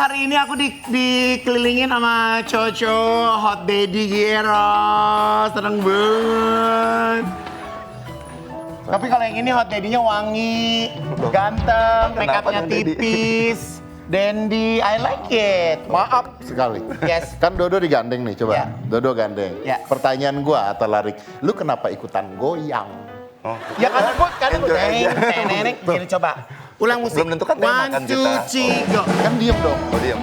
hari ini aku dikelilingin sama Coco Hot Daddy Gero. Seneng banget. Tapi kalau yang ini Hot Daddy-nya wangi, ganteng, make up-nya tipis. Dandy, I like it. Maaf sekali. Yes. Kan Dodo digandeng nih, coba. Ya. Dodo gandeng. Ya. Pertanyaan gua atau Larik, lu kenapa ikutan goyang? Oh. Ya kan gue Enjoy aja. nenek gini coba. Ulang musik. Belum tentu kan tema kan 1, 2, kita. 3, go. Kan diem dong. Oh diam.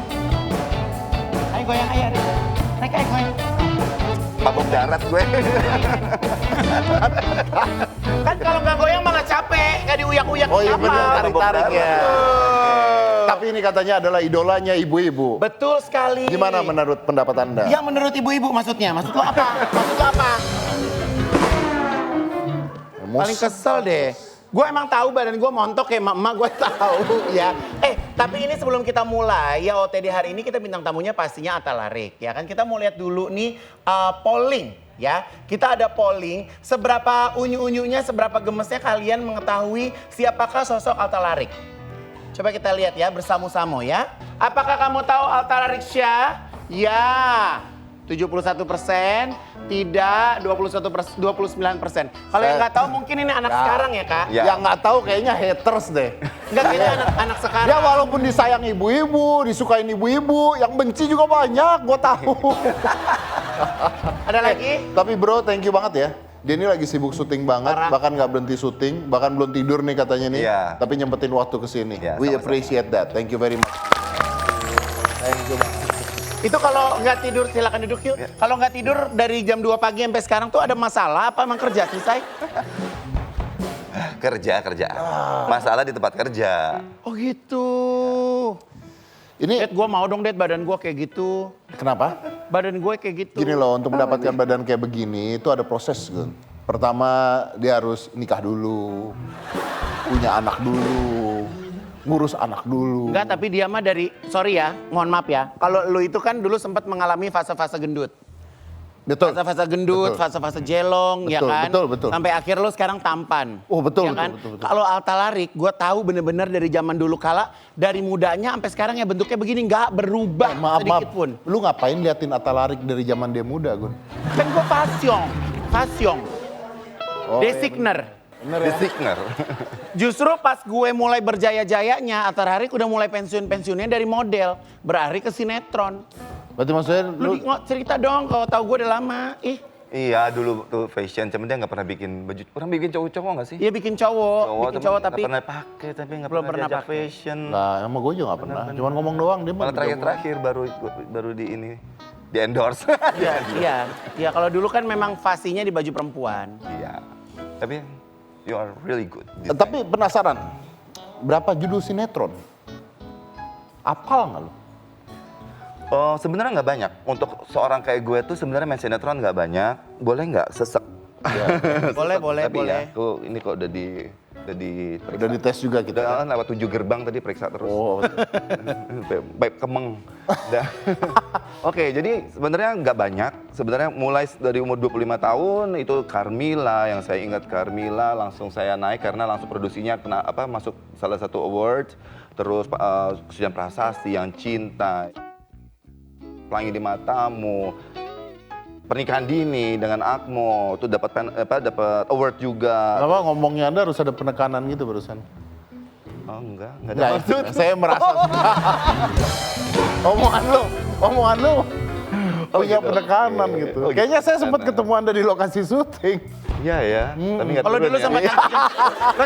Ayo goyang ayo. Naik ayo goyang. Mabok darat gue. Kan kalau nggak goyang malah capek, nggak diuyak-uyak Oh iya kapal. bener, tarik-tarik ya. Betul. Tapi ini katanya adalah idolanya ibu-ibu. Betul sekali. Gimana menurut pendapat Anda? Ya menurut ibu-ibu maksudnya. Maksud lo apa? Maksud lo apa? Paling kesel deh. Gue emang tahu badan gue montok ya, emak gue tahu ya. Tapi ini sebelum kita mulai ya OTD hari ini kita bintang tamunya pastinya Atta Larik ya kan. Kita mau lihat dulu nih polling ya. Kita ada polling seberapa unyu-unyunya, seberapa gemesnya kalian mengetahui siapakah sosok Atta Larik. Coba kita lihat ya bersama-sama ya. Apakah kamu tahu Atta Larik Syah? Ya. 71%, tidak 29%. Kalau yang nggak tahu mungkin ini anak sekarang ya kak? Ya. Yang nggak tahu kayaknya haters deh. Enggak kayaknya anak sekarang. Ya walaupun disayang ibu-ibu, disukain ibu-ibu, yang benci juga banyak, gue tahu. Ada lagi? Tapi bro, thank you banget ya. Dia ini lagi sibuk syuting banget, Parah. bahkan nggak berhenti syuting, bahkan belum tidur nih katanya nih. Iya. Tapi nyempetin waktu ke sini. Iya, We sama-sama. appreciate that. Thank you very much. Thank you banget. Itu kalau nggak tidur silakan duduk yuk. Kalau nggak tidur dari jam 2 pagi sampai sekarang tuh ada masalah apa emang kerja selesai? Kerja. Masalah di tempat kerja. Oh gitu. Ini Dad, gue mau dong Dad badan gue kayak gitu. kenapa? Badan gue kayak gitu. Gini loh, untuk mendapatkan badan kayak begini itu ada proses, Gun. Pertama, dia harus nikah dulu, punya anak dulu, ngurus anak dulu. Enggak, tapi dia mah dari, sorry ya, mohon maaf ya. Kalau lu itu kan dulu sempat mengalami fase-fase gendut. Betul. Fase-fase gendut, Betul. fase-fase jelong, ya Betul, kan? betul. Sampai akhir lu sekarang tampan. Oh, betul, ya kan? betul. Kalau Atta Larik, gue tahu bener-bener dari zaman dulu kala, dari mudanya sampai sekarang ya bentuknya begini, nggak berubah sedikit pun. Lu ngapain liatin Atta Larik dari zaman dia muda, Gun? Kan gue passion. Oh, Designer. Bener Di ya? Signer. Justru pas gue mulai berjaya-jayanya, Atta Larik udah mulai pensiun-pensiunnya dari model. Beralih ke sinetron. Berarti maksudnya Lu cerita dong kalau tahu gue udah lama. Iya dulu tuh fashion, cuman dia nggak pernah bikin baju. Pernah bikin cowok-cowok nggak sih? Iya bikin cowok, tapi tapi nggak pernah pakai, tapi nggak belum pernah pernah diajak pakai. fashion. Nah, sama gue juga gak pernah. Cuman ngomong doang, dia Malah mah terakhir baru di ini di endorse. Iya, kalau dulu kan memang fasihnya di baju perempuan. Iya. Tapi you are really good. Tapi penasaran, berapa judul sinetron? Apal nggak lu? Oh, sebenarnya nggak banyak. Untuk seorang kayak gue tuh sebenarnya main sinetron nggak banyak. Boleh nggak sesek? Boleh, Tapi boleh. ya, tuh ini kok udah Udah dites juga kita. Udah lewat 7 gerbang tadi periksa terus. Oh, Baik kemeng. Udah. Oke, jadi sebenarnya nggak banyak. Sebenarnya mulai dari umur 25 tahun itu Carmilla, yang saya ingat Carmilla langsung saya naik karena langsung produksinya masuk salah satu award. Terus Kesucian Prasasti, Yang Cinta, Pelangi di Matamu, Pernikahan Dini dengan Akmo itu dapat award juga. apa ngomongnya Anda harus ada penekanan gitu barusan? Oh enggak ada Nggak, maksud. saya merasa omongan lu punya gitu. penekanan Oke. gitu. Oh, gitu. Kayaknya saya sempat ketemu Anda di lokasi syuting. Iya ya, tapi nggak Kalau turun dulu ya.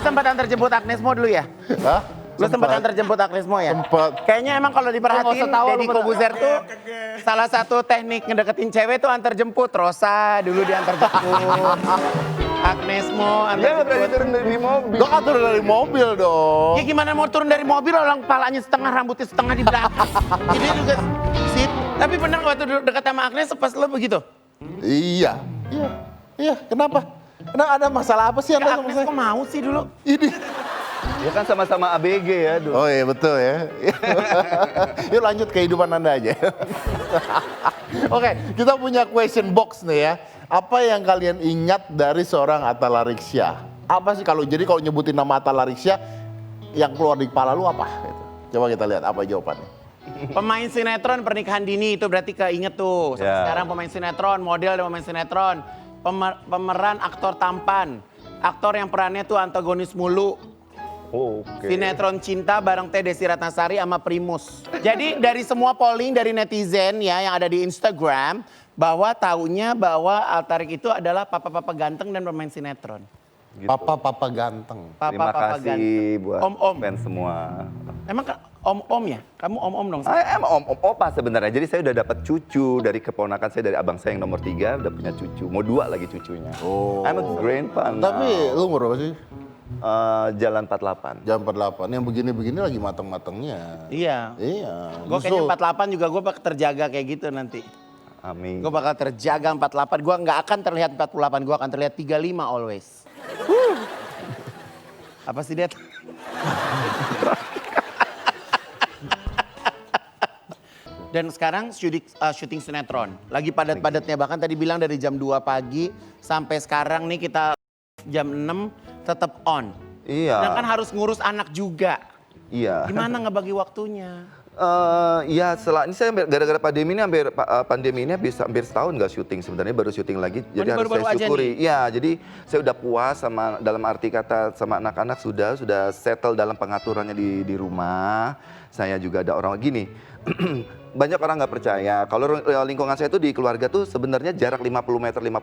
sempat antar jemput Agnesmo dulu ya? Hah? Lu sempat antar jemput Agnesmo ya? Sempet. Kayaknya emang kalau diperhatiin Deddy Kobuzer tuh salah satu teknik ngedeketin cewek tuh antar jemput. Rosa dulu diantar jemput. Agnesmo Dia antar nggak berani jemput. turun dari mobil. Lo kan turun dari mobil dong. Ya gimana mau turun dari mobil orang palanya setengah, rambutnya setengah di belakang. Jadi juga sit. Tapi bener waktu dekat sama Agnes pas lo begitu? Iya. Iya, kenapa? Kenapa ada masalah apa sih Ya, Anda sama Agnes saya? kok mau sih dulu? Ini. Ya kan sama-sama ABG ya dulu. Oh iya betul ya. Yuk lanjut kehidupan Anda aja. Oke, kita punya question box nih ya. Apa yang kalian ingat dari seorang Atta Larik Syah? Apa sih kalau nyebutin nama Atta Larik Syah yang keluar di kepala lu apa? Gitu. Coba kita lihat apa jawabannya. Pemain sinetron pernikahan dini itu berarti keinget tuh. Sampai Ya. sekarang pemain sinetron, model dan pemain sinetron. Pemeran aktor tampan. Aktor yang perannya tuh antagonis mulu. Oke. Sinetron cinta bareng Teh Desi Ratnasari sama Primus. Jadi dari semua polling dari netizen ya yang ada di Instagram, bahwa taunya bahwa Altarik itu adalah papa-papa ganteng dan pemain sinetron. Gitu. Papa-papa ganteng. Terima Papa-papa kasih ganteng. buat Om-om. fans semua. Emang om-om ya? Kamu om-om dong? Emang om opa sebenarnya. Jadi saya udah dapat cucu dari keponakan saya, dari abang saya yang nomor 3 udah punya cucu. Mau 2 lagi cucunya. Oh. I'm a grandpa now. Tapi lu umur berapa sih? Jalan 48. Jam 48. Yang begini-begini lagi mateng-matengnya. Iya. Iya. Gue kayaknya 48 juga gue bakal terjaga kayak gitu nanti. Amin. Gue bakal terjaga 48. Gue nggak akan terlihat 48. Gue akan terlihat 35 always. Apa sih, Det? Dan sekarang syuting sinetron. Lagi padat-padatnya. Bahkan tadi bilang dari jam 2 pagi sampai sekarang nih kita jam 6 tetap on. Iya. Sedangkan harus ngurus anak juga. Iya. Gimana ngebagi waktunya? Iya, setelah ini saya gara-gara pandemi ini hampir setahun nggak syuting, sebenarnya baru syuting lagi, jadi harus baru-baru saya aja syukuri. Iya, jadi saya udah puas sama, dalam arti kata sama anak-anak sudah settle dalam pengaturannya di rumah. Saya juga ada orang gini. Banyak orang nggak percaya kalau lingkungan saya tuh di keluarga tuh sebenarnya jarak 50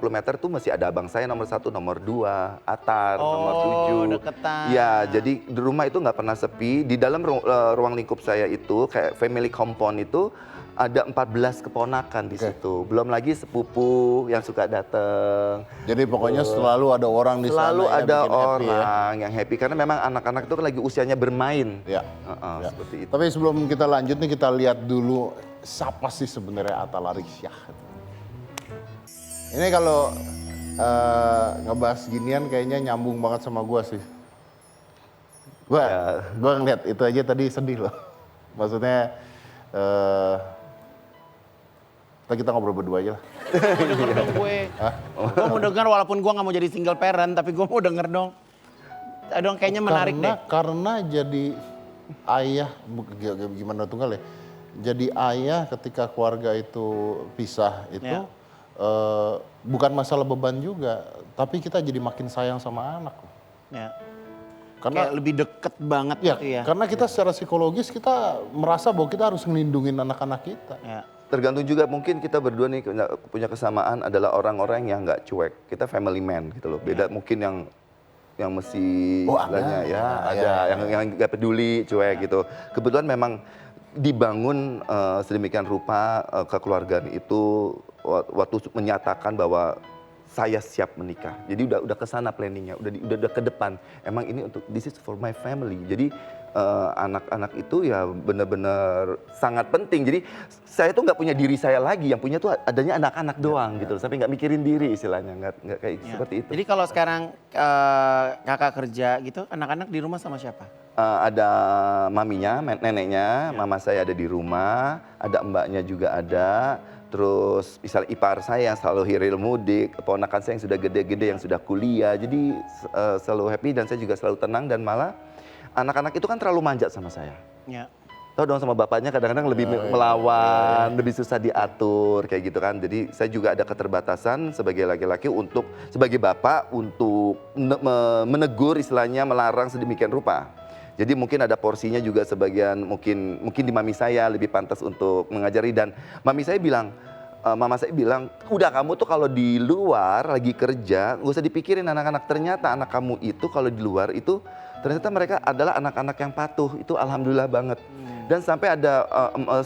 meter tuh masih ada abang saya nomor 1, nomor 2, Atar, nomor 7. Deketan. Ya, jadi di rumah itu nggak pernah sepi. Di dalam ruang lingkup saya itu kayak family compound itu ada 14 keponakan di situ. Belum lagi sepupu yang suka datang. Jadi pokoknya selalu ada orang di sana Selalu yang ada bikin happy ya. orang yang happy karena memang anak-anak itu kan lagi usianya bermain. Ya. Ya. Seperti itu. Tapi sebelum kita lanjut nih kita lihat dulu siapa sih sebenarnya Atta Larisya. Ini kalau ngebahas ginian kayaknya nyambung banget sama gua sih. Gua ngeliat itu aja tadi sedih loh. Maksudnya kita ngobrol berdua aja lah. Mau denger dong gue. Gue mau denger walaupun gue gak mau jadi single parent, tapi gue mau denger dong. Dong kayaknya menarik deh. Karena jadi ayah, gimana tunggal ya. Jadi ayah ketika keluarga itu pisah itu Ya. bukan masalah beban juga. Tapi kita jadi makin sayang sama anak. Ya. Karena Kayak lebih deket banget ya, gitu ya. karena kita secara psikologis kita merasa bahwa kita harus ngelindungin anak-anak kita. Ya. Tergantung juga mungkin kita berdua nih punya kesamaan adalah orang-orang yang nggak cuek. Kita family man gitu loh. Beda mungkin yang mesti istilahnya ada yang nggak peduli cuek gitu. Kebetulan memang dibangun sedemikian rupa kekeluargaan itu waktu menyatakan bahwa saya siap menikah. Jadi udah ke sana planningnya, udah ke depan. Emang ini untuk this is for my family. Jadi anak-anak itu ya benar-benar sangat penting. Jadi saya tuh nggak punya diri saya lagi, yang punya tuh adanya anak-anak doang gitu. Sampai nggak mikirin diri istilahnya, nggak kayak seperti itu. Jadi kalau sekarang kakak kerja gitu, anak-anak di rumah sama siapa? Ada maminya, neneknya, mama saya ada di rumah, ada mbaknya juga ada. Terus misalnya ipar saya yang selalu hiril mudik, keponakan saya yang sudah gede-gede, yang sudah kuliah. Jadi selalu happy dan saya juga selalu tenang dan malah anak-anak itu kan terlalu manjat sama saya. Ya. Tahu dong sama bapaknya kadang-kadang lebih melawan, lebih susah diatur kayak gitu kan. Jadi saya juga ada keterbatasan sebagai laki-laki sebagai bapak untuk menegur istilahnya melarang sedemikian rupa. Jadi mungkin ada porsinya juga sebagian mungkin di mami saya lebih pantas untuk mengajari dan mama saya bilang, udah kamu tuh kalau di luar lagi kerja nggak usah dipikirin anak-anak. Ternyata anak kamu itu kalau di luar itu ternyata mereka adalah anak-anak yang patuh. Itu alhamdulillah banget. Dan sampai ada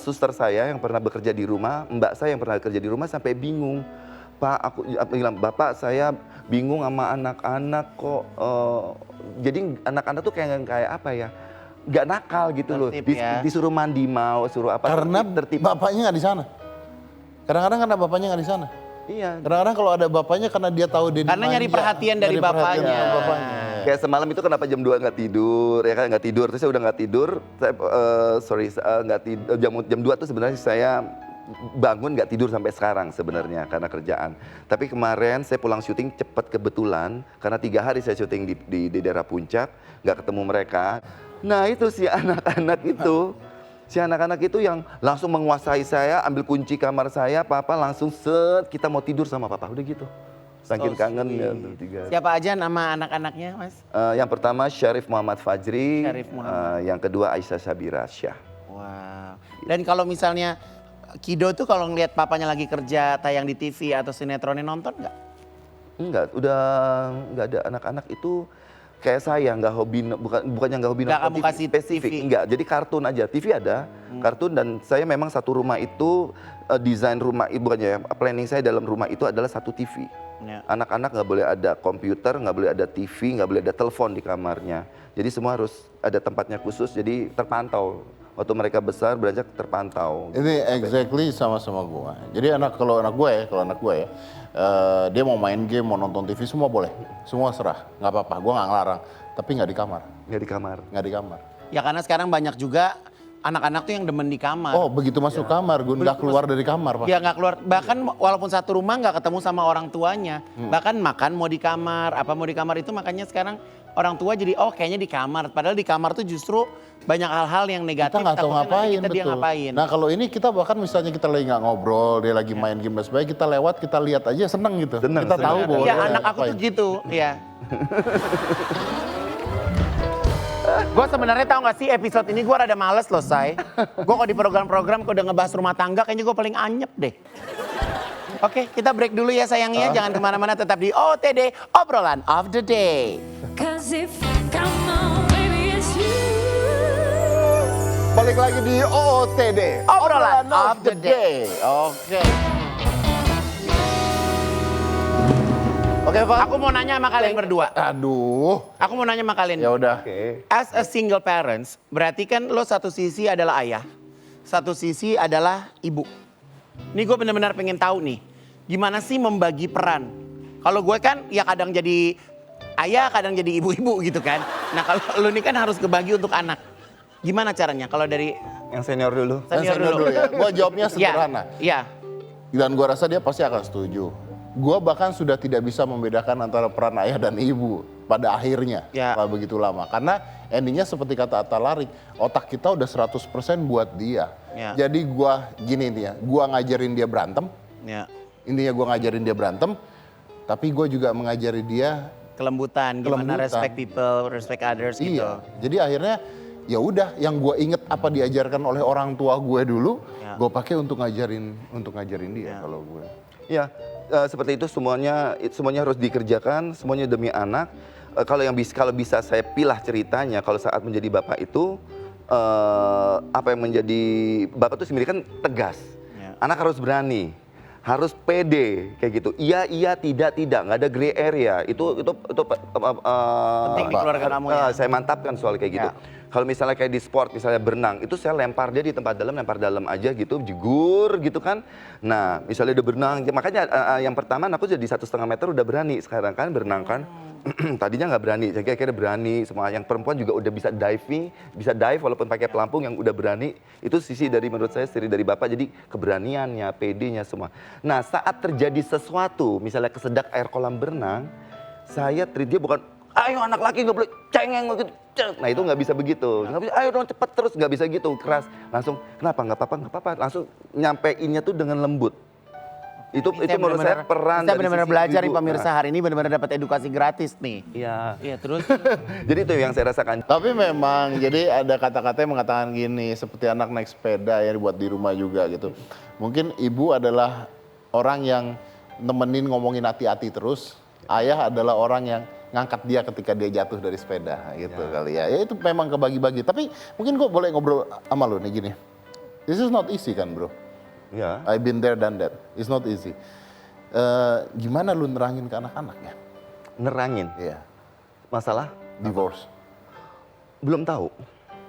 suster saya yang pernah bekerja di rumah, mbak saya yang pernah bekerja di rumah sampai bingung. Pak, aku bilang, Bapak saya bingung sama anak-anak kok. Jadi anak-anak tuh kayak apa ya? Gak nakal gitu loh. Tertib ya. Disuruh mandi mau, suruh apa. Karena tertib. bapaknya nggak di sana. Kadang-kadang karena bapaknya nggak di sana. Iya. Kadang-kadang kalau ada bapaknya karena dia tahu dia Karena nyari dimanja. perhatian dari Nyari perhatian bapaknya. dari bapaknya. Kayak semalam itu kenapa jam 2 nggak tidur, ya kan nggak tidur. Terus saya udah nggak tidur, nggak tidur, jam 2 tuh sebenarnya saya bangun nggak tidur sampai sekarang sebenarnya karena kerjaan. Tapi kemarin saya pulang syuting cepat kebetulan karena 3 hari saya syuting di daerah puncak, nggak ketemu mereka. Nah itu si anak-anak itu Si anak-anak itu yang langsung menguasai saya, ambil kunci kamar saya, papa langsung kita mau tidur sama papa, udah gitu. Saking kangennya bertiga. Siapa aja nama anak-anaknya, Mas? Yang pertama Syarif Muhammad Fajri, Syarif Muhammad. Yang kedua Aisyah Sabira Syah. Wow. Dan kalau misalnya Kido tuh kalau ngeliat papanya lagi kerja tayang di TV atau sinetronnya nonton nggak? Enggak, udah nggak ada anak-anak itu kayak saya nggak hobi, bukannya nggak hobi Nggak nonton kamu TV kasih spesifik, TV. enggak. Jadi kartun aja, TV ada, kartun dan saya memang satu rumah itu desain rumah, bukannya ya, planning saya dalam rumah itu adalah satu TV. Ya. Anak-anak nggak boleh ada komputer, nggak boleh ada TV, nggak boleh ada telepon di kamarnya. Jadi semua harus ada tempatnya khusus, jadi terpantau. Waktu mereka besar beranjak terpantau. Ini exactly sama-sama gua. Jadi kalau anak gue ya, dia mau main game, mau nonton TV semua boleh, semua serah, nggak apa-apa. Gua nggak ngelarang, tapi nggak di kamar, Nggak di kamar. nggak di kamar. Ya karena sekarang banyak juga anak-anak tuh yang demen di kamar. Oh begitu masuk kamar, gue nggak keluar dari kamar pak. Ya nggak keluar, bahkan walaupun satu rumah nggak ketemu sama orang tuanya. Bahkan makan mau di kamar, apa mau di kamar itu makanya sekarang orang tua jadi kayaknya di kamar. Padahal di kamar tuh justru banyak hal-hal yang negatif. Kita nggak tahu takutnya nanti ngapain, dia betul. ngapain. Nah kalau ini kita bahkan misalnya kita lagi nggak ngobrol, dia lagi main game dan sebagainya, kita lewat, kita lihat aja seneng gitu. Seneng, kita seneng. tahu bahwa Iya dia anak aku tuh ngapain. gitu, ya. Gue sebenarnya tahu gak sih episode ini gue rada males loh, Say. Gue kalau di program-program kalau udah ngebahas rumah tangga kayaknya gue paling anyep deh. Oke, kita break dulu ya sayangnya. Jangan kemana-mana, tetap di OTD, obrolan of the day. Cause if come on, baby, it's you. Balik lagi di OOTD, Obrolan of the day. Oke. Oke Pak. Aku mau nanya sama kalian berdua. Aduh. Aku mau nanya sama kalian. Ya udah. Oke. As a single parents, berarti kan lo satu sisi adalah ayah, satu sisi adalah ibu. Ini gue benar-benar pengen tahu nih, gimana sih membagi peran? Kalau gue kan ya kadang jadi ayah, kadang jadi ibu-ibu gitu kan. Nah kalau lo ini kan harus kebagi untuk anak. Gimana caranya? Kalau dari Yang senior dulu. senior dulu. ya. Gua jawabnya Iya, sederhana. iya. Dan gua rasa dia pasti akan setuju. Gua bahkan sudah tidak bisa membedakan antara peran ayah dan ibu pada akhirnya Ya. setelah begitu lama. Karena endingnya seperti kata Atta Larik, otak kita udah 100% buat dia. Ya. Jadi gua gini intinya, gua ngajarin dia berantem, Ya. intinya gua ngajarin dia berantem, tapi gua juga mengajari dia Kelembutan, gimana Kelembutan. respect people, respect others gitu. iya. Jadi akhirnya ya udah yang gua inget apa diajarkan oleh orang tua gue dulu, Ya. gua pakai untuk ngajarin dia Ya. kalau gue. Ya, seperti itu semuanya harus dikerjakan, semuanya demi anak. Kalau bisa saya pilah ceritanya, kalau saat menjadi bapak itu apa yang menjadi bapak itu sendiri kan tegas. Ya. Anak harus berani, harus pede kayak gitu. Iya, tidak, nggak ada gray area. Itu Penting di keluarga kamu ya. Saya mantapkan soal kayak gitu. Ya. Kalau misalnya kayak di sport, misalnya berenang, itu saya lempar dia di tempat dalam, lempar dalam aja gitu, jegur gitu kan. Nah, misalnya udah berenang, makanya yang pertama aku jadi 1,5 meter udah berani sekarang kan, berenang kan. Tadinya nggak berani, saya kira berani semua. Yang perempuan juga udah bisa diving, bisa dive walaupun pakai pelampung yang udah berani. Itu sisi dari menurut saya, sisi dari bapak, jadi keberaniannya, PD-nya semua. Nah, saat terjadi sesuatu, misalnya kesedak air kolam berenang, saya treat dia bukan, ayo anak laki nggak boleh cengeng gitu. Nah itu nggak bisa begitu, nggak bisa, ayo dong cepet terus, nggak bisa gitu, keras. Langsung, kenapa nggak apa-apa, langsung nyampeinnya tuh dengan lembut. Itu menurut saya peran Kita dari benar-benar sisi belajar nih ibu. pemirsa hari ini, benar-benar dapat edukasi gratis nih. Iya. Iya terus. Jadi itu yang saya rasakan. Tapi memang jadi ada kata-kata yang mengatakan gini, seperti anak naik sepeda ya dibuat di rumah juga gitu. Mungkin ibu adalah orang yang nemenin ngomongin hati-hati terus, ayah adalah orang yang ngangkat dia ketika dia jatuh dari sepeda gitu kali ya. Ya itu memang kebagi-bagi. Tapi mungkin gue boleh ngobrol sama lu nih gini. This is not easy kan bro? Iya. I've been there done that. It's not easy. Gimana lu nerangin ke anak-anaknya? Nerangin. Iya. Masalah? Divorce. Belum tahu.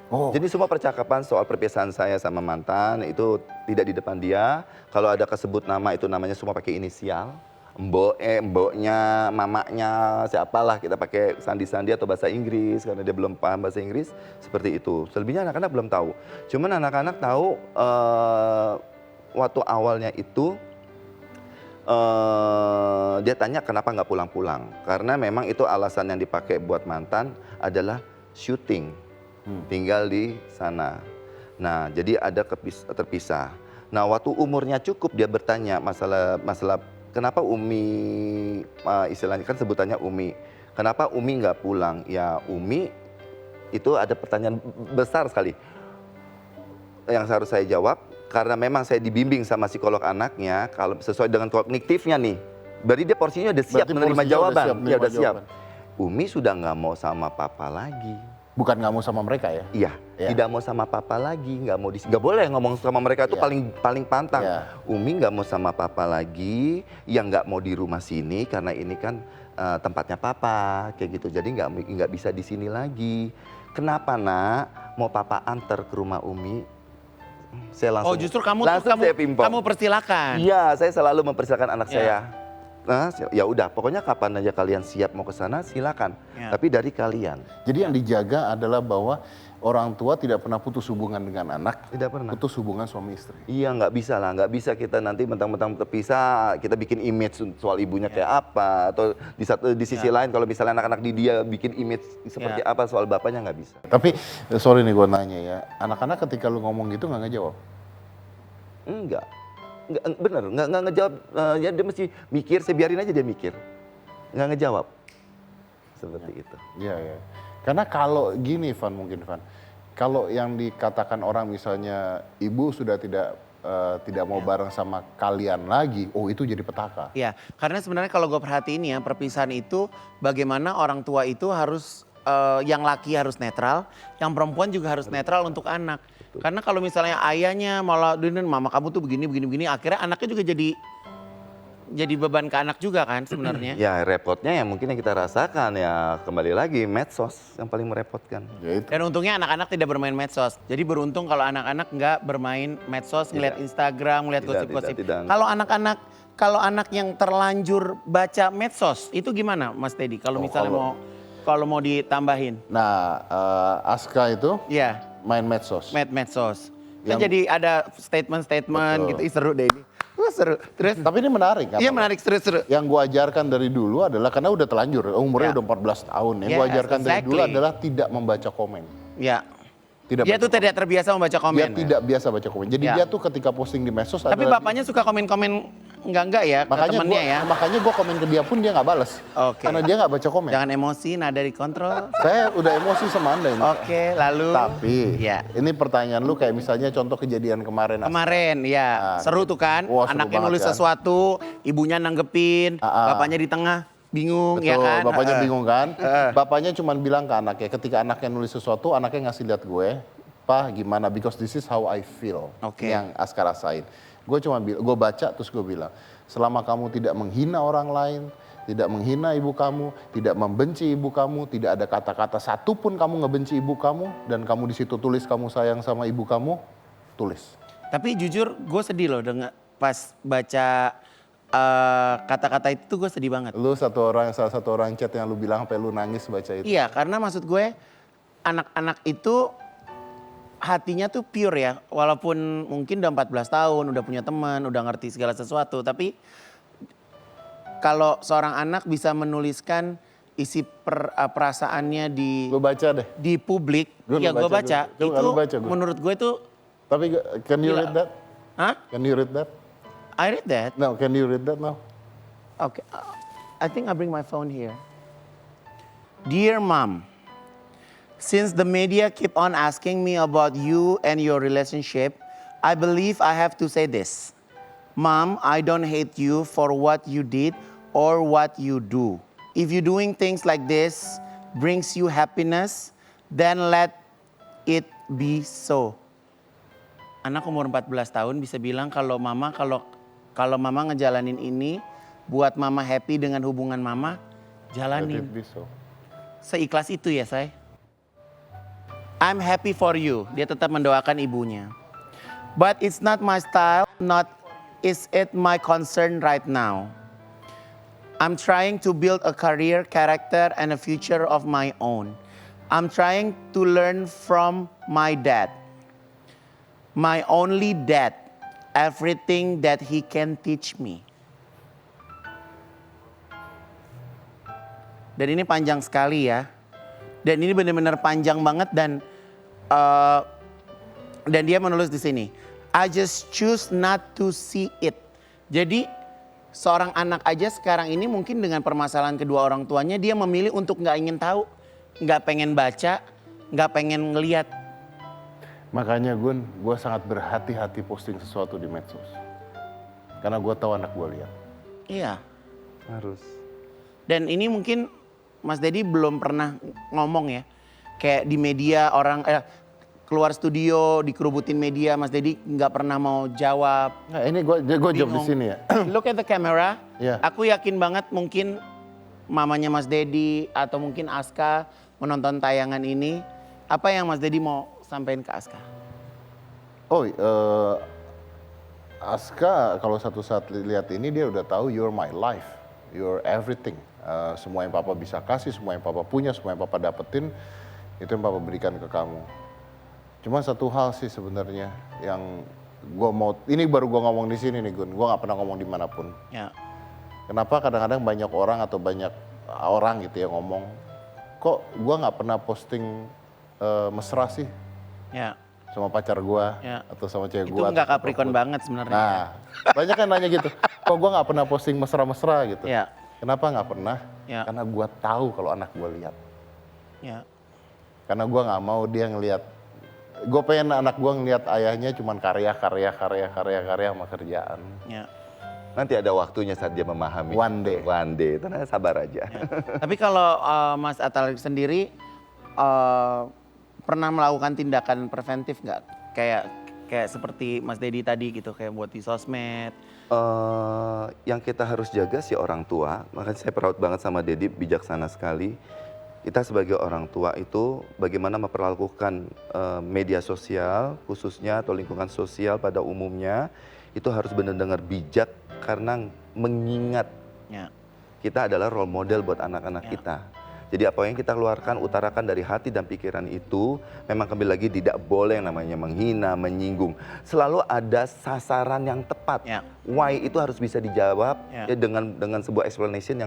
Oh. Jadi semua percakapan soal perpisahan saya sama mantan itu tidak di depan dia. Kalau ada kesebut nama itu namanya semua pakai inisial. Mboknya, mamanya, siapalah kita pakai sandi-sandi atau bahasa Inggris karena dia belum paham bahasa Inggris seperti itu. Selebihnya anak-anak belum tahu. Cuman anak-anak tahu waktu awalnya itu dia tanya kenapa nggak pulang-pulang. Karena memang itu alasan yang dipakai buat mantan adalah syuting, tinggal di sana. Nah, jadi ada terpisah. Nah, waktu umurnya cukup dia bertanya masalah kenapa Umi, istilahnya kan sebutannya Umi. Kenapa Umi nggak pulang? Ya Umi itu ada pertanyaan besar sekali. Yang harus saya jawab, karena memang saya dibimbing sama psikolog anaknya, kalau sesuai dengan kognitifnya nih, berarti dia porsinya udah siap Berarti menerima porsinya jawaban. udah siap Ya menerima udah siap. jawaban. Umi sudah nggak mau sama papa lagi. Bukan nggak mau sama mereka ya? Iya, Ya. tidak mau sama papa lagi, nggak boleh ngomong sama mereka itu Ya. paling pantang. Ya. Umi nggak mau sama papa lagi, yang nggak mau di rumah sini karena ini kan tempatnya papa, kayak gitu. Jadi nggak bisa di sini lagi. Kenapa nak? Mau papa antar ke rumah Umi? Saya langsung. Oh justru kamu langsung saya pimpong. kamu persilakan. Iya, saya selalu mempersilakan anak Ya. saya. Nah, ya udah, pokoknya kapan aja kalian siap mau ke sana silakan. Ya. Tapi dari kalian. Jadi yang dijaga adalah bahwa orang tua tidak pernah putus hubungan dengan anak, Tidak pernah. putus hubungan suami istri. Iya, nggak bisa lah, nggak bisa kita nanti mentang-mentang terpisah, kita bikin image soal ibunya kayak apa, atau di sisi lain kalau misalnya anak-anak di dia bikin image seperti apa soal bapaknya nggak bisa. Tapi sorry nih gue nanya ya, anak-anak ketika lu ngomong gitu nggak ngejawab? Enggak, bener, nggak ngejawab. Ya dia mesti mikir, saya biarin aja dia mikir, nggak ngejawab, seperti itu. Iya ya. Karena kalau gini Van, kalau yang dikatakan orang misalnya ibu sudah tidak mau bareng sama kalian lagi, oh itu jadi petaka. Iya, karena sebenarnya kalau gue perhatiin ya perpisahan itu bagaimana orang tua itu harus yang laki harus netral, yang perempuan juga harus netral untuk anak. Karena kalau misalnya ayahnya malah mama kamu tuh begini, akhirnya anaknya juga jadi beban ke anak juga kan sebenarnya. Ya repotnya ya mungkin yang kita rasakan ya kembali lagi medsos yang paling merepotkan. Ya itu. Dan untungnya anak-anak tidak bermain medsos. Jadi beruntung kalau anak-anak nggak bermain medsos, ngeliat Instagram, ngeliat gosip-gosip. tidak. Kalau anak yang terlanjur baca medsos, itu gimana Mas Teddy? Kalau misalnya kalau mau ditambahin. Nah Aska itu Iya, main medsos. medsos. Kan Yang- jadi ada statement-statement Betul. gitu. Ih, seru deh ini. Wah, seru. Terus Tapi ini menarik kan? iya menarik, seru-seru. Yang gue ajarkan dari dulu adalah, karena udah telanjur, umurnya Ya. udah 14 tahun. Yang gue Yes, ajarkan dari dulu exactly. adalah tidak membaca komen. Ya. Tidak Dia baca tuh tidak terbiasa membaca Dia komen. tidak biasa baca komen. Jadi Ya. dia tuh ketika posting di medsos Tapi adalah- bapaknya suka komen-komen enggak ya ke temennya ya. Makanya gue komen ke dia pun dia nggak balas. Oke. Karena dia nggak baca komen. Jangan emosi, nada dikontrol. Saya udah emosi sama Anda ini. Oke, lalu Tapi ya. ini pertanyaan lu kayak misalnya contoh kejadian kemarin. Kemarin ya, Nah, seru tuh kan. Wah, seru Anaknya banget nulis kan. sesuatu, ibunya nanggepin, bapaknya di tengah bingung Betul, ya kan. bapaknya bingung kan. Heeh. Bapaknya cuma bilang ke anaknya, ketika anaknya nulis sesuatu, anaknya ngasih lihat gue, "Pak, gimana? Because this is how I feel." Oke. Yang Aska rasain. Gue baca terus gue bilang, selama kamu tidak menghina orang lain, tidak menghina ibu kamu, tidak membenci ibu kamu, tidak ada kata-kata satupun kamu ngebenci ibu kamu, dan kamu di situ tulis kamu sayang sama ibu kamu, tulis. Tapi jujur gue sedih loh dengan pas baca kata-kata itu tuh gue sedih banget. Lu salah satu orang chat yang lu bilang sampai lu nangis baca itu. Iya, karena maksud gue anak-anak itu hatinya tuh pure ya. Walaupun mungkin udah 14 tahun, udah punya teman, udah ngerti segala sesuatu. Tapi kalau seorang anak bisa menuliskan isi perasaannya Lu baca deh. di publik, Gue ya baca, gue baca. gue. Coba Itu lu baca, gue. menurut gue itu, Tapi can you Gila. read that? hah? Can you read that? I read that. No, can you read that now? Okay, I think I bring my phone here. Dear Mom, since the media keep on asking me about you and your relationship, I believe I have to say this. Mom, I don't hate you for what you did or what you do. If you doing things like this brings you happiness, then let it be so. Anak umur 14 tahun bisa bilang kalau mama ngejalanin ini buat mama happy dengan hubungan mama, jalanin. Let it be so. Seikhlas itu ya, say. I'm happy for you. Dia tetap mendoakan ibunya. But it's not my style, not is it my concern right now. I'm trying to build a career, character, and a future of my own. I'm trying to learn from my dad. My only dad. Everything that he can teach me. Dan ini panjang sekali ya. Dan ini benar-benar panjang banget dan Dan dia menulis di sini, I just choose not to see it. Jadi seorang anak aja sekarang ini mungkin dengan permasalahan kedua orang tuanya, dia memilih untuk nggak ingin tahu, nggak pengen baca, nggak pengen ngeliat. Makanya Gun, gue sangat berhati-hati posting sesuatu di medsos. Karena gue tahu anak gue lihat. Iya. Harus. Dan ini mungkin Mas Dedi belum pernah ngomong ya. Kayak di media orang keluar studio dikerubutin media, Mas Dedi nggak pernah mau jawab. Nah ini gue jawab di Bingung. sini ya. Look at the camera. Iya. Aku yakin banget mungkin mamanya Mas Dedi atau mungkin Aska menonton tayangan ini. Apa yang Mas Dedi mau sampaikan ke Aska? Oh, Aska kalau satu saat lihat ini dia udah tahu you're my life, you're everything. Semua yang papa bisa kasih, semua yang papa punya, semua yang papa dapetin, itu yang papa berikan ke kamu. Cuma satu hal sih sebenarnya yang gue mau, ini baru gue ngomong di sini nih Gun, gue nggak pernah ngomong dimanapun. Ya. Kenapa kadang-kadang banyak orang atau banyak orang gitu yang ngomong, kok gue nggak pernah posting mesra sih Ya. sama pacar gue Ya. atau sama cewek Itu gue. nggak Capricorn banget sebenarnya. Nah, banyak kan nanya gitu, kok gue nggak pernah posting mesra-mesra gitu. Ya. Kenapa nggak pernah? Ya. Karena gue tahu kalau anak gue lihat. Ya. Karena gue nggak mau dia ngelihat. Gue pengen anak gue ngelihat ayahnya cuman karya sama kerjaan. Ya. Nanti ada waktunya saat dia memahami. One day. One day, tenang, sabar aja. Tapi kalau Mas Atalarik sendiri pernah melakukan tindakan preventif nggak? Kayak seperti Mas Dedi tadi gitu, kayak buat di sosmed. Yang kita harus jaga si orang tua, makanya saya proud banget sama Dedi, bijaksana sekali. Kita sebagai orang tua itu bagaimana memperlakukan media sosial khususnya atau lingkungan sosial pada umumnya itu harus benar-benar bijak karena mengingat Ya. kita adalah role model buat anak-anak Ya. kita. Jadi apa yang kita keluarkan, utarakan dari hati dan pikiran itu memang kembali lagi tidak boleh yang namanya menghina, menyinggung. Selalu ada sasaran yang tepat. Ya. Why itu harus bisa dijawab Ya. ya, dengan sebuah explanation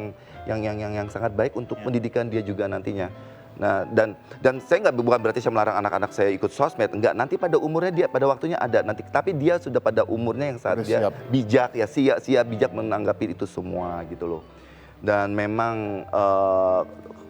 yang sangat baik untuk Ya. pendidikan dia juga nantinya. Nah, dan saya bukan berarti saya melarang anak-anak saya ikut sosmed, enggak. Nanti pada umurnya dia, pada waktunya ada nanti. Tapi dia sudah pada umurnya yang saat Udah dia siap. bijak ya, siap bijak menanggapi itu semua gitu loh. Dan memang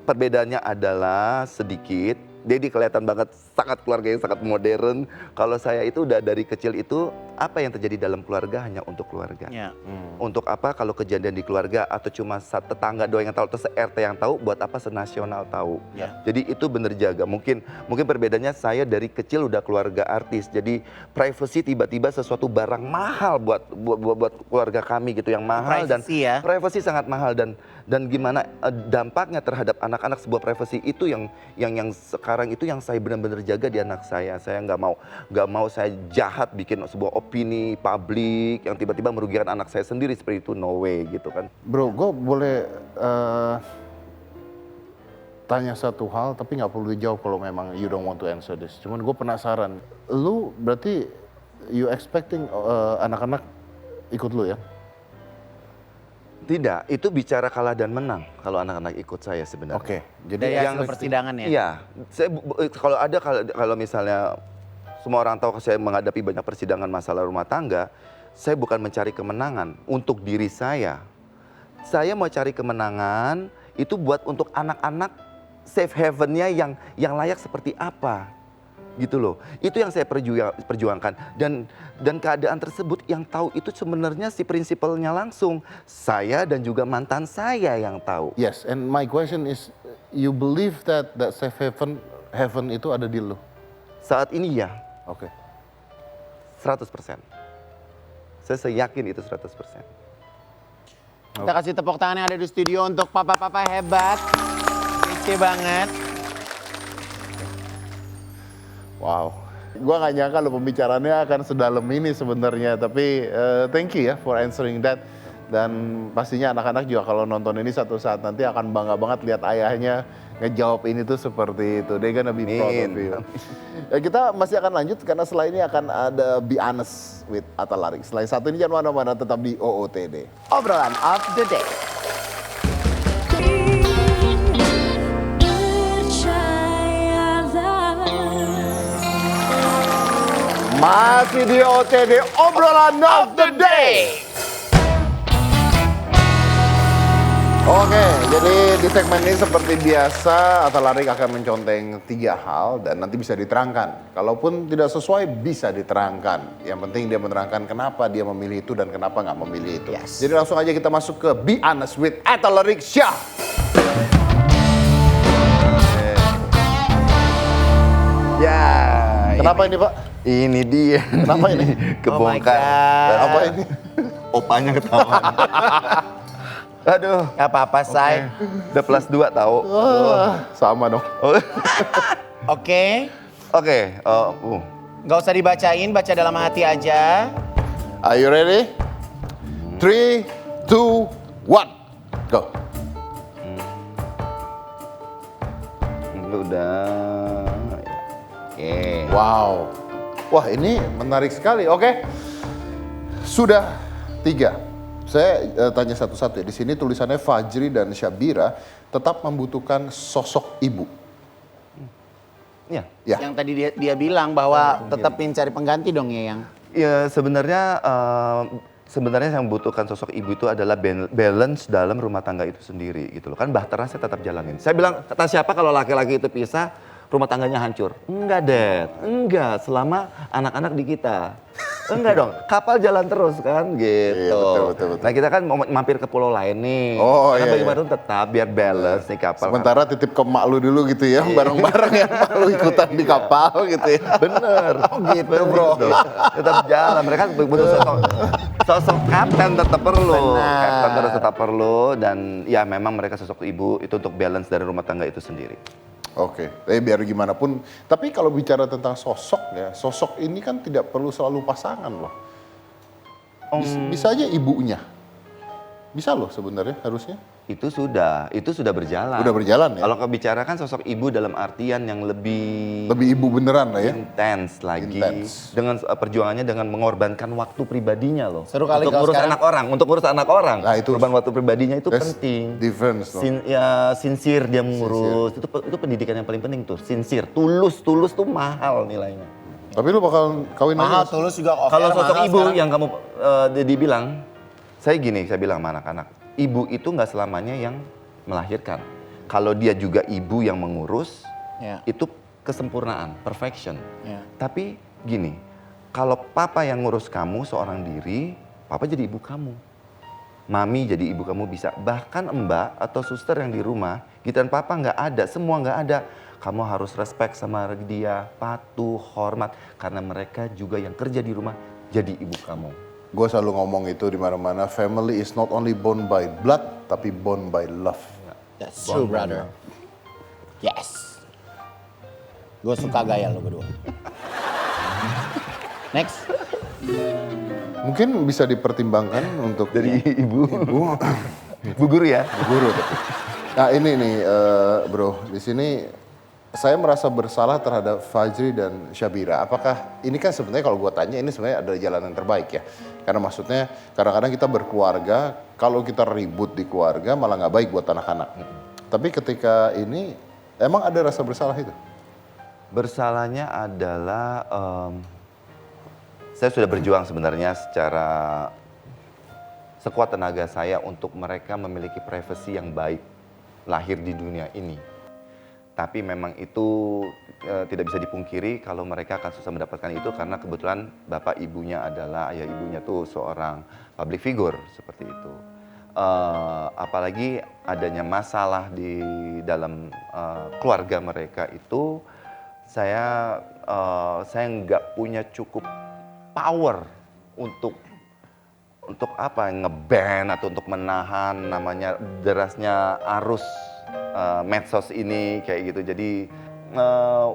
perbedaannya adalah sedikit. Dedi kelihatan banget sangat keluarga yang sangat modern. Kalau saya itu udah dari kecil itu apa yang terjadi dalam keluarga hanya untuk keluarga. Ya. Untuk apa kalau kejadian di keluarga atau cuma tetangga doang yang tahu atau se-RT yang tahu, buat apa senasional tahu. Ya. Jadi itu bener jaga. Mungkin perbedaannya saya dari kecil udah keluarga artis. Jadi privacy tiba-tiba sesuatu barang mahal buat keluarga kami gitu yang mahal Privacy ya. privacy sangat mahal dan gimana dampaknya terhadap anak-anak sebuah privacy itu yang sekarang itu yang saya benar-benar jaga di anak saya. Saya nggak mau saya jahat bikin sebuah opini publik yang tiba-tiba merugikan anak saya sendiri seperti itu, no way gitu kan. Bro, gue boleh tanya satu hal tapi nggak perlu dijawab kalau memang you don't want to answer this. Cuman gue penasaran, lu berarti you expecting anak-anak ikut lu ya? Tidak, itu bicara kalah dan menang kalau anak-anak ikut saya sebenarnya. Oke, Dari jadi hasil persidangan ya. Iya, saya kalau misalnya semua orang tahu saya menghadapi banyak persidangan masalah rumah tangga, saya bukan mencari kemenangan untuk diri saya. Saya mau cari kemenangan itu buat untuk anak-anak safe haven-nya yang layak seperti apa. Gitu loh. Itu yang saya perjuangkan dan keadaan tersebut yang tahu itu sebenarnya si prinsipalnya langsung saya dan juga mantan saya yang tahu. yes, and my question is, you believe that safe heaven itu ada di lu? Saat ini ya, Oke. 100%. Saya yakin itu 100%. Kita kasih tepuk tangan yang ada di studio untuk papa-papa hebat. Kece banget. Wow. Gua nggak nyangka lo pembicaraannya akan sedalam ini sebenarnya, tapi thank you ya for answering that. Dan pastinya anak-anak juga kalau nonton ini satu saat nanti akan bangga banget lihat ayahnya ngejawab ini tuh seperti itu. They're gonna be proud of Amin. you. Ya, kita masih akan lanjut karena setelah ini akan ada Be Honest with Atalarik. Selain satu ini jangan mana-mana, tetap di OOTD. Obrolan of the day. Masih di OTD obrolan of the day. Oke, jadi di segmen ini seperti biasa Atalarik akan menconteng 3 hal dan nanti bisa diterangkan. Kalaupun tidak sesuai bisa diterangkan. Yang penting dia menerangkan kenapa dia memilih itu dan kenapa nggak memilih itu. Yes. Jadi langsung aja kita masuk ke Be Honest with Atalarik Syah. Ya. Kenapa ini Pak? Ini dia. Kenapa ini? Kebongkar. God. Dan Apa ini? Opanya ketahuan. Aduh. Gak apa-apa, Say. Udah plus 2 tahu. Sama dong. Oke. Oke. Gak usah dibacain, baca dalam hati aja. Are you ready? 3, 2, 1, go. Lu udah. Oke. Wow. Wah ini menarik sekali. Oke. Sudah 3. Saya tanya satu-satu ya. Di sini tulisannya Fajri dan Syabira tetap membutuhkan sosok ibu. Ya. Ya. Yang tadi dia bilang bahwa tetap cari pengganti dong ya yang. Ya sebenarnya yang membutuhkan sosok ibu itu adalah balance dalam rumah tangga itu sendiri gitu loh. Kan bahtera saya tetap jalanin. Saya bilang kata siapa kalau laki-laki itu pisah rumah tangganya hancur? Enggak, Dad. Enggak, selama anak-anak di kita. Enggak dong, kapal jalan terus kan gitu. Iya, betul. Nah kita kan mau mampir ke pulau lain nih. Oh, Karena iya, bagaimanapun tetap biar balance nih kapal. Sementara titip ke emak lu dulu gitu ya, bareng-bareng ya emak lu ikutan di kapal gitu ya. Bener. Oh gitu bro. Tetap jalan. Mereka butuh sosok kapten tetap perlu. Benar. Kapten terus tetap perlu dan ya memang mereka sosok ibu itu untuk balance dari rumah tangga itu sendiri. Oke, biar gimana pun. Tapi kalau bicara tentang sosok ya, sosok ini kan tidak perlu selalu pasangan loh. Bisa aja ibunya. Bisa loh sebenarnya harusnya. Itu sudah berjalan. Udah berjalan ya? Kalau bicarakan sosok ibu dalam artian yang lebih Lebih ibu beneran lah ya. intens lagi Intens. dengan perjuangannya dengan mengorbankan waktu pribadinya loh. Seru kali untuk kalau ngurus sekarang- anak orang. Nah, itu- Korban waktu pribadinya itu That's penting. difference loh. Sincere dia mengurus. Itu pendidikan yang paling penting tuh. Sincere, tulus tuh mahal nilainya. Tapi lu bakal kawin Mahal lagi? tulus juga oke. Kalau sosok mahal ibu sekarang. yang kamu dibilang, saya bilang sama anak-anak, ibu itu nggak selamanya yang melahirkan. Kalau dia juga ibu yang mengurus, Ya. itu kesempurnaan, perfection. Ya. Tapi gini, kalau papa yang ngurus kamu seorang diri, papa jadi ibu kamu. Mami jadi ibu kamu bisa. Bahkan mbak atau suster yang di rumah, giliran papa nggak ada, semua nggak ada. Kamu harus respect sama dia, patuh, hormat. Karena mereka juga yang kerja di rumah jadi ibu kamu. Gue selalu ngomong itu di mana-mana. Family is not only bond by blood, tapi bond by love. That's true, brother. Yes. Gue suka gaya lo berdua. Next. Mungkin bisa dipertimbangkan untuk Dari ibu. Bu guru ya? guru. Tapi. Nah ini nih bro, di sini saya merasa bersalah terhadap Fajri dan Syabira. Apakah ini kan sebenarnya kalau gue tanya ini sebenarnya adalah jalan yang terbaik ya? Karena maksudnya kadang-kadang kita berkeluarga, kalau kita ribut di keluarga malah nggak baik buat anak-anak. Tapi ketika ini emang ada rasa bersalah itu? Bersalahnya adalah saya sudah berjuang sebenarnya secara sekuat tenaga saya untuk mereka memiliki privasi yang baik lahir di dunia ini. Tapi memang itu tidak bisa dipungkiri kalau mereka akan susah mendapatkan itu karena kebetulan bapak ibunya adalah ayah ibunya tuh seorang public figure seperti itu. Apalagi adanya masalah di dalam keluarga mereka itu saya nggak punya cukup power untuk apa nge-ban atau untuk menahan namanya derasnya arus medsos ini kayak gitu. Jadi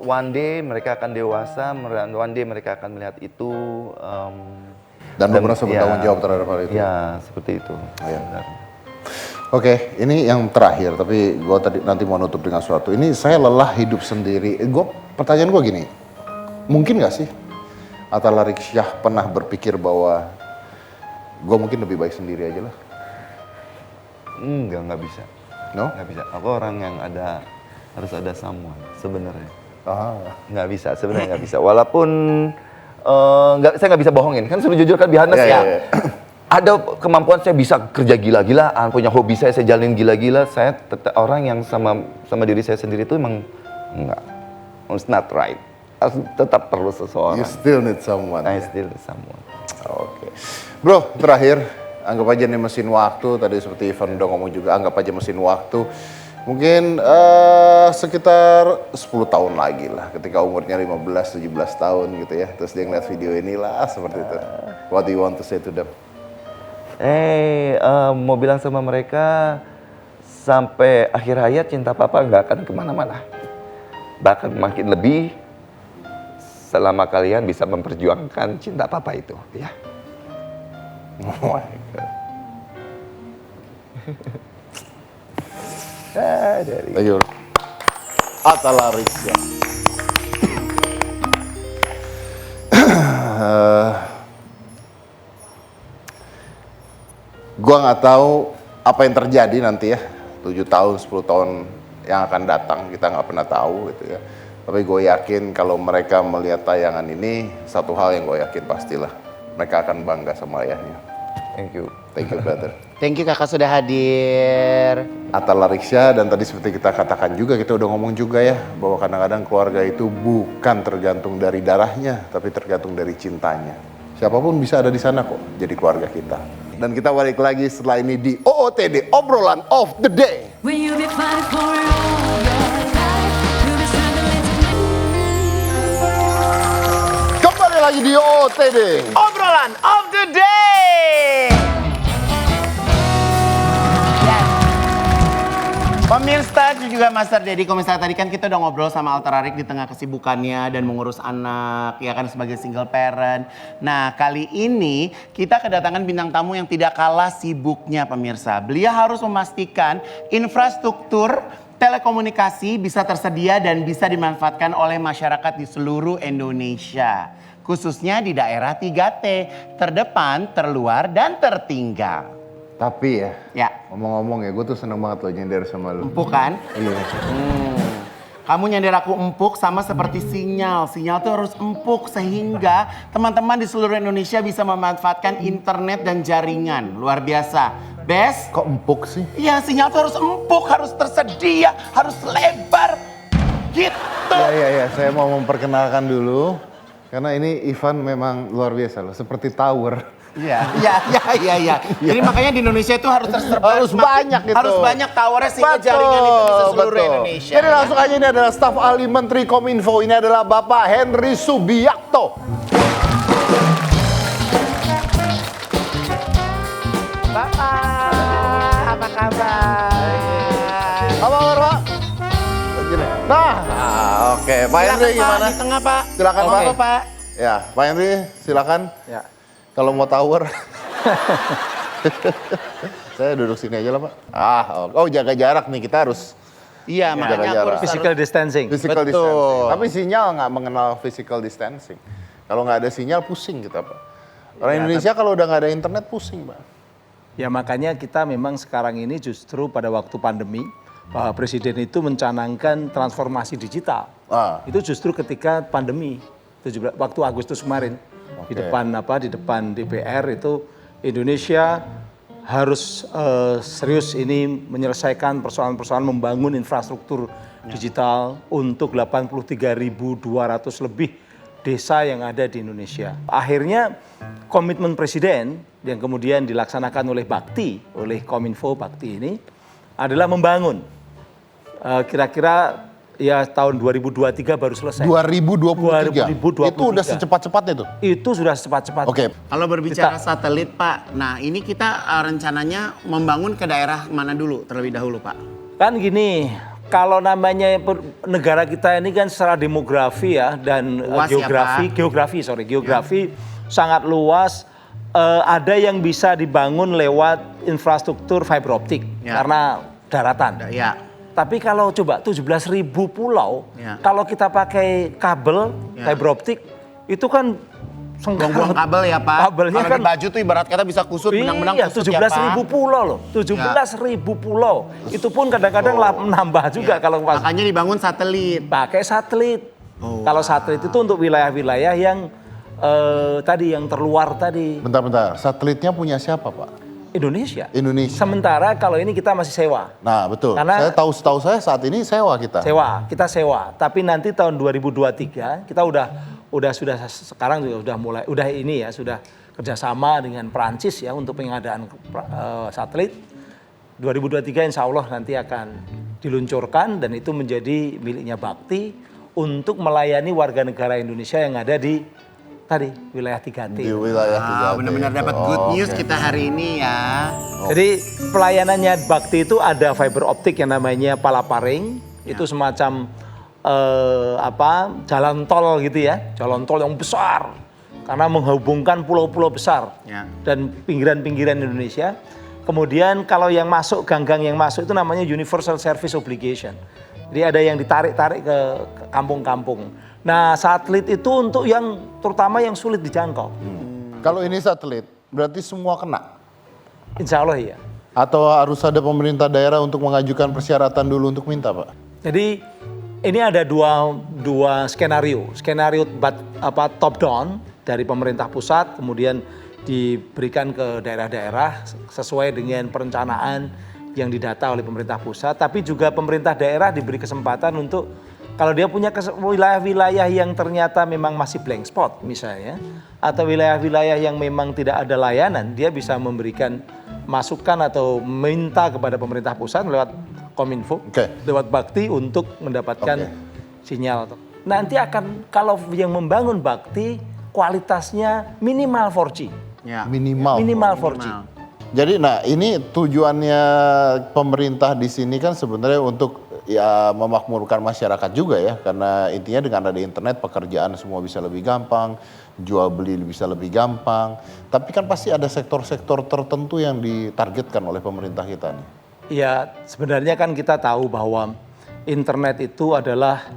one day mereka akan dewasa, one day mereka akan melihat itu Dan lo merasa bertanggung jawab terhadap hal itu? Ya, seperti itu. Iya. Sebenarnya. Oke, ini yang terakhir, tapi gue tadi nanti mau nutup dengan sesuatu. Ini saya lelah hidup sendiri. Pertanyaan gue gini, mungkin nggak sih Atalarik Syah pernah berpikir bahwa gue mungkin lebih baik sendiri aja lah? Nggak bisa. No? Nggak bisa. Aku orang yang harus ada someone sebenarnya. Ah. Nggak bisa, sebenarnya nggak bisa. Walaupun saya nggak bisa bohongin. Kan suruh jujur kan Bihanes Iya, ya. iya, iya. Ada kemampuan saya bisa kerja gila-gilaan, punya hobi saya jalanin gila-gila. Saya orang yang sama diri saya sendiri itu emang enggak. It's not right. Harus tetap perlu You seseorang. still need someone. I still need someone. Oke. Bro, terakhir, anggap aja nih mesin waktu, tadi seperti Ivan udah ngomong juga, anggap aja mesin waktu. Mungkin sekitar 10 tahun lagi lah, ketika umurnya 15-17 tahun gitu ya. Terus dia ngeliat video inilah, seperti itu. What do you want to say to them? Mau bilang sama mereka, sampai akhir hayat cinta papa nggak akan kemana-mana. Bahkan makin lebih, selama kalian bisa memperjuangkan cinta papa itu, ya. Oh my God. Thank you. Atalarisya. Gua nggak tahu apa yang terjadi nanti ya, 7 tahun, 10 tahun yang akan datang, kita nggak pernah tahu gitu ya. Tapi gue yakin kalau mereka melihat tayangan ini, satu hal yang gue yakin pastilah, mereka akan bangga sama ayahnya. Thank you. Thank you, brother. Thank you kakak sudah hadir. Atalarisya, dan tadi seperti kita katakan juga, kita udah ngomong juga ya, bahwa kadang-kadang keluarga itu bukan tergantung dari darahnya, tapi tergantung dari cintanya. Siapapun bisa ada di sana kok, jadi keluarga kita. Dan kita balik lagi setelah ini di OOTD, Obrolan of the Day. Will you be fighting for it all your life? You'll be struggling to Kembali lagi di OOTD. Obrolan of the day. Pemirsa juga Master Dedi, kalau misalnya tadi kan kita udah ngobrol sama Altararik di tengah kesibukannya dan mengurus anak, ya kan sebagai single parent. Nah kali ini kita kedatangan bintang tamu yang tidak kalah sibuknya pemirsa. Beliau harus memastikan infrastruktur telekomunikasi bisa tersedia dan bisa dimanfaatkan oleh masyarakat di seluruh Indonesia. Khususnya di daerah 3T, terdepan, terluar, dan tertinggal. Tapi ya, Ya, ngomong-ngomong ya, gue tuh seneng banget loh nyender sama lu. empuk kan? Iya. Kamu nyender aku empuk sama seperti sinyal. Sinyal tuh harus empuk sehingga teman-teman di seluruh Indonesia bisa memanfaatkan internet dan jaringan. Luar biasa. Best? Kok empuk sih? Iya, sinyal tuh harus empuk, harus tersedia, harus lebar. Gitu. Ya, saya mau memperkenalkan dulu. Karena ini Ivan memang luar biasa loh, seperti tower. Iya. Jadi makanya di Indonesia itu harus tersebar. Harus banyak gitu. Harus banyak towernya sehingga jaringan itu di seluruh Indonesia. Jadi langsung aja, ini adalah staf ahli Menteri Kominfo. Ini adalah Bapak Henry Subiakto. Bapak, apa kabar? Apa kabar, Pak? Nah, oke. Pak Henry Silakan, gimana? Pak, di tengah Pak. Silakan, Oke, Pak. Pak. Ya, Pak Henry silakan. Ya. Kalau mau tower. Saya duduk sini aja lah, Pak. Oh, jaga jarak nih, kita harus Iya, Jaga makanya aku jarak. harus Physical distancing. physical Betul. distancing. Tapi sinyal nggak mengenal physical distancing. Kalau nggak ada sinyal pusing kita, Pak. Orang Indonesia kalau udah nggak ada internet pusing, Pak. Ya makanya kita memang sekarang ini justru pada waktu pandemi, Pak Presiden itu mencanangkan transformasi digital. Ah. Itu justru ketika pandemi, waktu Agustus kemarin. Di Oke. depan DPR itu Indonesia harus serius ini menyelesaikan persoalan-persoalan membangun infrastruktur digital untuk 83.200 lebih desa yang ada di Indonesia. Akhirnya komitmen Presiden yang kemudian dilaksanakan oleh Bakti, oleh Kominfo Bakti ini adalah membangun. Kira-kira ya tahun 2023 baru selesai. 2023. 2023. Itu udah secepat-cepatnya tuh. Itu sudah cepat-cepat. Oke. Kalau berbicara satelit, Pak. Nah, ini kita rencananya membangun ke daerah mana dulu terlebih dahulu, Pak? Kan gini, kalau namanya negara kita ini kan secara demografi ya dan Luas ya, geografi sangat luas. Ada yang bisa dibangun lewat infrastruktur fiber optik Ya. karena daratan. Ya. Tapi kalau coba 17.000 pulau, Ya. kalau kita pakai kabel Ya. fiber optik itu kan Buang-buang kabel ya, Pak. Kabelnya Kalau kan di baju tuh ibarat kata bisa kusut, benang-benang iya, kusut ya, Pak. 17.000 pulau loh. 17.000 pulau. Itu pun kadang-kadang menambah juga Ya. kalau pas Makanya dibangun satelit. pakai satelit. Oh, Kalau satelit itu untuk wilayah-wilayah yang tadi yang terluar tadi Bentar, satelitnya punya siapa Pak? Indonesia. Indonesia. Sementara kalau ini kita masih sewa. Nah betul, Karena- setahu saya saat ini sewa kita. Kita sewa. Tapi nanti tahun 2023 kita sudah sekarang juga sudah kerjasama dengan Perancis ya untuk pengadaan satelit. 2023 insya Allah nanti akan diluncurkan dan itu menjadi miliknya Bakti untuk melayani warga negara Indonesia yang ada di wilayah 3T. Di wilayah 3T. Benar-benar dapat good news kita hari ini ya. Jadi pelayanannya Bakti itu ada fiber optik yang namanya Palaparing, itu semacam jalan tol gitu ya, jalan tol yang besar karena menghubungkan pulau-pulau besar Ya. dan pinggiran-pinggiran Indonesia. Kemudian kalau yang masuk ganggang yang masuk itu namanya Universal Service Obligation. Jadi ada yang ditarik-tarik ke kampung-kampung. Nah satelit itu untuk yang terutama yang sulit dijangkau. Kalau ini satelit, berarti semua kena? Insya Allah iya. Atau harus ada pemerintah daerah untuk mengajukan persyaratan dulu untuk minta Pak? Jadi ini ada dua skenario. Skenario top down dari pemerintah pusat, kemudian diberikan ke daerah-daerah sesuai dengan perencanaan yang didata oleh pemerintah pusat. Tapi juga pemerintah daerah diberi kesempatan untuk kalau dia punya wilayah-wilayah yang ternyata memang masih blank spot misalnya, atau wilayah-wilayah yang memang tidak ada layanan, dia bisa memberikan masukan atau minta kepada pemerintah pusat lewat Kominfo, Oke. lewat Bakti untuk mendapatkan sinyal. Nanti akan kalau yang membangun Bakti kualitasnya minimal 4G. Ya. Minimal 4G. Jadi nah ini tujuannya pemerintah di sini kan sebenarnya untuk ya memakmurkan masyarakat juga ya. Karena intinya dengan ada internet pekerjaan semua bisa lebih gampang, jual beli bisa lebih gampang. Tapi kan pasti ada sektor-sektor tertentu yang ditargetkan oleh pemerintah kita nih. Ya sebenarnya kan kita tahu bahwa internet itu adalah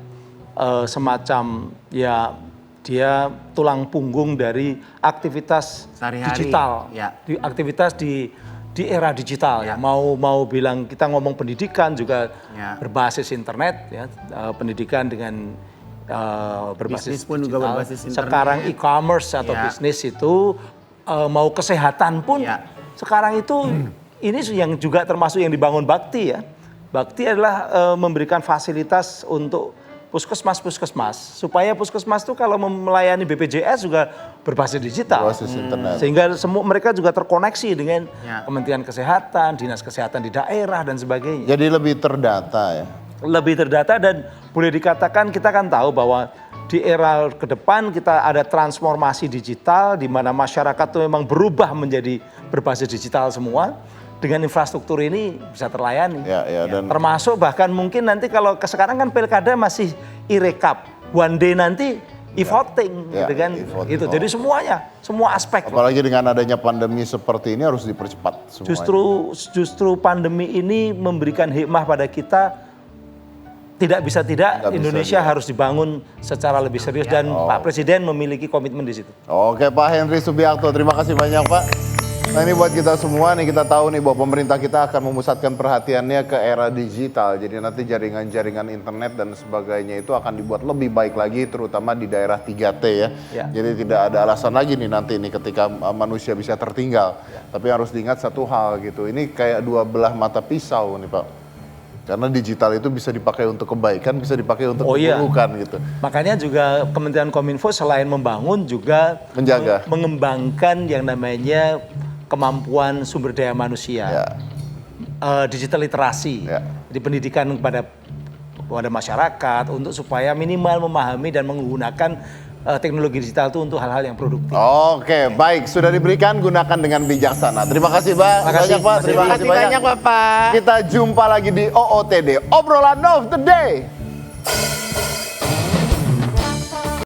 semacam ya dia tulang punggung dari aktivitas Sehari-hari, digital, ya. Aktivitas di era digital ya. Mau bilang kita ngomong pendidikan juga Ya. berbasis internet ya, pendidikan dengan berbasis Bisnis pun juga digital. berbasis internet. Sekarang e-commerce atau Ya. bisnis itu mau kesehatan pun Ya. sekarang itu ini yang juga termasuk yang dibangun Bakti ya. Bakti adalah memberikan fasilitas untuk puskesmas supaya puskesmas itu kalau melayani BPJS juga berbasis digital. Berbasis internet. Sehingga mereka juga terkoneksi dengan Ya. Kementerian Kesehatan, Dinas Kesehatan di daerah dan sebagainya. Jadi lebih terdata ya. Lebih terdata dan boleh dikatakan kita kan tahu bahwa di era ke depan kita ada transformasi digital di mana masyarakat itu memang berubah menjadi berbasis digital semua. Dengan infrastruktur ini bisa terlayani. Ya, dan Termasuk bahkan mungkin nanti kalau sekarang kan pilkada masih e-rekap. One day nanti e-voting Ya, gitu kan. e-voting. Gitu. Jadi semuanya, semua aspek. apalagi dengan adanya pandemi seperti ini harus dipercepat semuanya. Justru pandemi ini memberikan hikmah pada kita. Tidak bisa Indonesia harus dibangun secara lebih serius dan Pak Presiden memiliki komitmen di situ. Oke Pak Henry Subiakto, terima kasih banyak Pak. Nah ini buat kita semua nih, kita tahu nih bahwa pemerintah kita akan memusatkan perhatiannya ke era digital. Jadi nanti jaringan-jaringan internet dan sebagainya itu akan dibuat lebih baik lagi terutama di daerah 3T ya. Ya. Jadi tidak ada alasan lagi nih nanti nih ketika manusia bisa tertinggal. Tapi harus diingat satu hal gitu, ini kayak dua belah mata pisau nih Pak. Karena digital itu bisa dipakai untuk kebaikan, bisa dipakai untuk keburukan gitu. Makanya juga Kementerian Kominfo selain membangun juga Menjaga. mengembangkan yang namanya kemampuan sumber daya manusia, Ya. digital literasi, Ya. jadi pendidikan kepada masyarakat untuk supaya minimal memahami dan menggunakan teknologi digital itu untuk hal-hal yang produktif. Oke, baik. Sudah diberikan, gunakan dengan bijaksana. Terima kasih Pak. Makasih, Banyak Pak. Mas Terima Terima kasih kasih banyak Bapak. Kita jumpa lagi di OOTD, obrolan of the day.